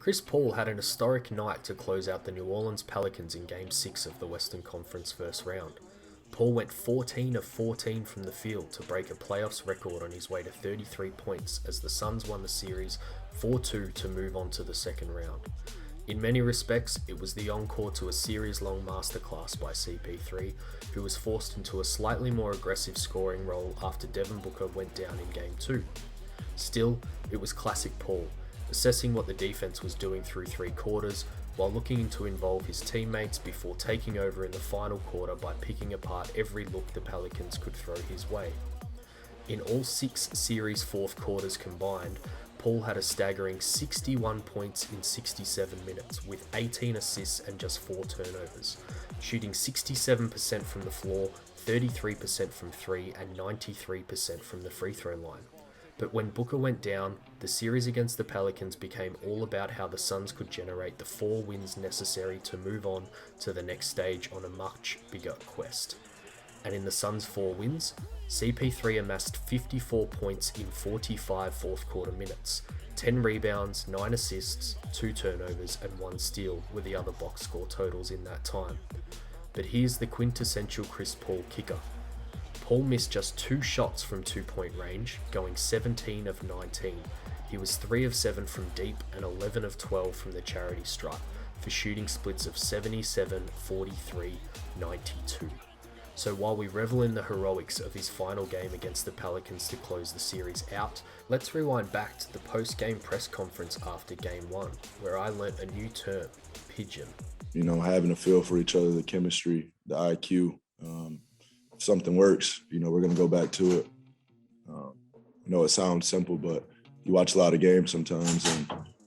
Chris Paul had an historic night to close out the New Orleans Pelicans in Game 6 of the Western Conference first round. Paul went 14 of 14 from the field to break a playoffs record on his way to 33 points as the Suns won the series 4-2 to move on to the second round. In many respects, it was the encore to a series-long masterclass by CP3, who was forced into a slightly more aggressive scoring role after Devin Booker went down in Game 2. Still, it was classic Paul, assessing what the defense was doing through three quarters, while looking to involve his teammates before taking over in the final quarter by picking apart every look the Pelicans could throw his way. In all 6 series fourth quarters combined, Paul had a staggering 61 points in 67 minutes, with 18 assists and just 4 turnovers, shooting 67% from the floor, 33% from 3 and 93% from the free throw line. But when Booker went down, the series against the Pelicans became all about how the Suns could generate the 4 wins necessary to move on to the next stage on a much bigger quest. And in the Suns' 4 wins, CP3 amassed 54 points in 45 fourth quarter minutes, 10 rebounds, 9 assists, 2 turnovers and 1 steal were the other box score totals in that time. But here's the quintessential Chris Paul kicker. Paul missed just 2 shots from 2-point range, going 17 of 19. He was 3 of 7 from deep and 11 of 12 from the charity stripe, for shooting splits of 77, 43, 92. So while we revel in the heroics of his final game against the Pelicans to close the series out, let's rewind back to the post-game press conference after Game 1, where I learnt a new term, pigeon. Having a feel for each other, the chemistry, the IQ. If something works, we're going to go back to it. I know it sounds simple, but you watch a lot of games sometimes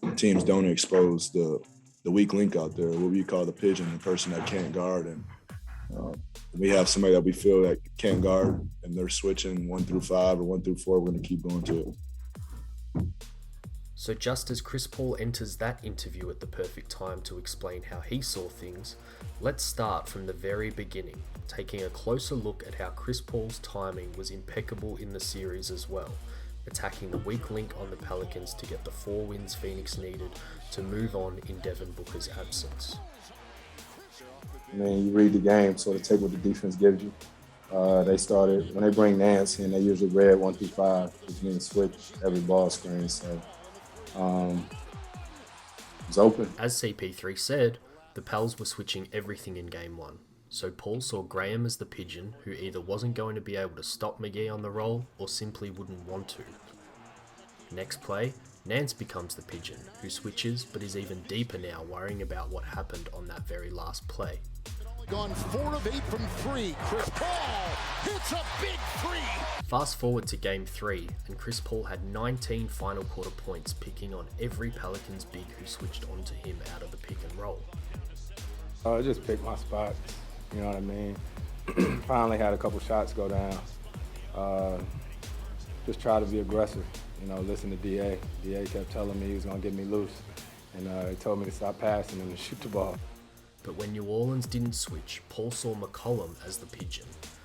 and teams don't expose the weak link out there, what we call the pigeon, the person that can't guard. And we have somebody that we feel that can't guard and they're switching 1 through 5 or 1 through 4, we're going to keep going to it. So just as Chris Paul enters that interview at the perfect time to explain how he saw things, let's start from the very beginning, taking a closer look at how Chris Paul's timing was impeccable in the series as well, attacking the weak link on the Pelicans to get the 4 wins Phoenix needed to move on in Devin Booker's absence. You read the game, sort of take what the defense gives you. They started, when they bring Nance in, they usually read 1 through 5, which means switch every ball screen. So it was open. As CP3 said, the Pels were switching everything in Game 1. So Paul saw Graham as the pigeon who either wasn't going to be able to stop McGee on the roll or simply wouldn't want to. Next play, Nance becomes the pigeon who switches but is even deeper now, worrying about what happened on that very last play. Gone 4 of 8 from 3. Chris Paul hits a big 3. Fast forward to Game 3, and Chris Paul had 19 final quarter points, picking on every Pelicans big who switched onto him out of the pick and roll. I just picked my spots, you know what I mean? Finally had a couple shots go down. Just try to be aggressive, listen to DA. DA kept telling me he was gonna get me loose, and he told me to stop passing and to shoot the ball. But when New Orleans didn't switch, Paul saw McCollum as the pigeon,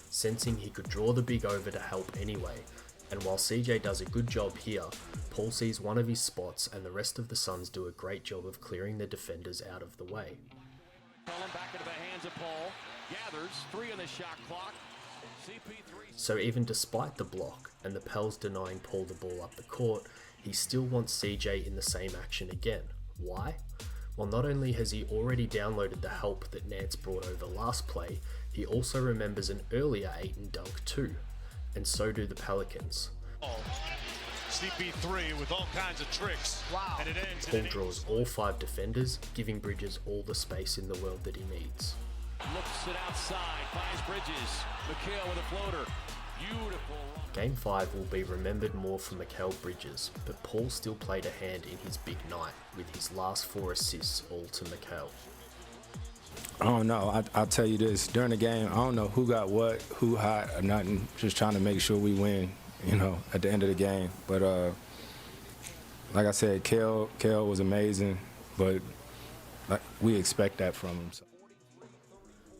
sensing he could draw the big over to help anyway. And while CJ does a good job here, Paul sees one of his spots and the rest of the Suns do a great job of clearing the defenders out of the way. Back into the hands of Paul, gathers 3 on the shot clock. So even despite the block and the Pels denying Paul the ball up the court, he still wants CJ in the same action again. Why? Well, not only has he already downloaded the help that Nance brought over last play, he also remembers an earlier Ayton dunk too, and so do the Pelicans. CP3 with all kinds of tricks. Wow. And it ends. Paul draws all 5 defenders, giving Bridges all the space in the world that he needs. Looks it outside, finds Bridges. Mikal with a floater. Beautiful. Game 5 will be remembered more for Mikal Bridges, but Paul still played a hand in his big night, with his last 4 assists all to Mikal. I don't know. I'll tell you this. During the game, I don't know who got what, who hot or nothing. Just trying to make sure we win, at the end of the game. But like I said, Kel was amazing, but we expect that from him. So.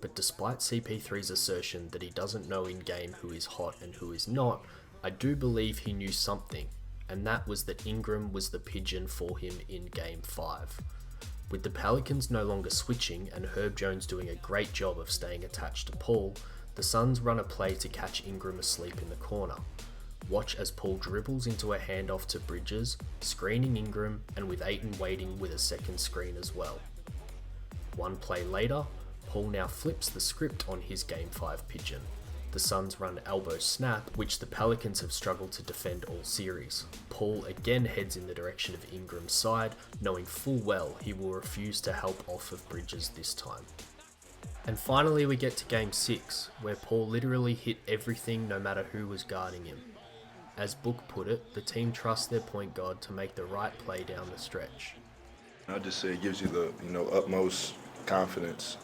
But despite CP3's assertion that he doesn't know in-game who is hot and who is not, I do believe he knew something, and that was that Ingram was the pigeon for him in Game 5. With the Pelicans no longer switching and Herb Jones doing a great job of staying attached to Paul, the Suns run a play to catch Ingram asleep in the corner. Watch as Paul dribbles into a handoff to Bridges, screening Ingram, and with Ayton waiting with a second screen as well. One play later, Paul now flips the script on his Game 5 pigeon. The Suns run elbow snap, which the Pelicans have struggled to defend all series. Paul again heads in the direction of Ingram's side, knowing full well he will refuse to help off of Bridges this time. And finally we get to Game 6, where Paul literally hit everything no matter who was guarding him. As Book put it, the team trusts their point guard to make the right play down the stretch. I'll just say it gives you the utmost confidence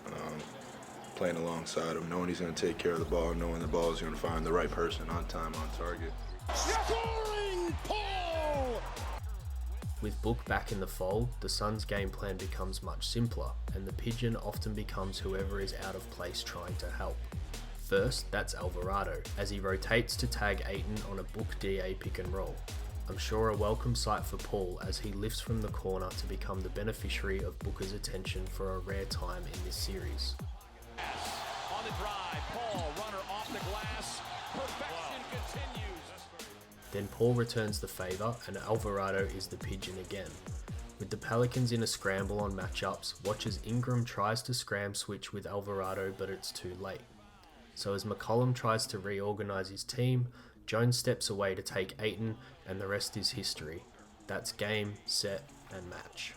playing alongside him, knowing he's going to take care of the ball, knowing the ball is going to find the right person on time, on target. Scoring Paul! With Book back in the fold, the Suns' game plan becomes much simpler, and the pigeon often becomes whoever is out of place trying to help. First, that's Alvarado, as he rotates to tag Ayton on a Book DA pick and roll. I'm sure a welcome sight for Paul as he lifts from the corner to become the beneficiary of Booker's attention for a rare time in this series. On the drive, Paul, runner off the glass. Perfection continues. Then Paul returns the favour and Alvarado is the pigeon again. With the Pelicans in a scramble on matchups, watch as Ingram tries to scram switch with Alvarado, but it's too late. So as McCollum tries to reorganise his team, Jones steps away to take Ayton, and the rest is history. That's game, set, and match.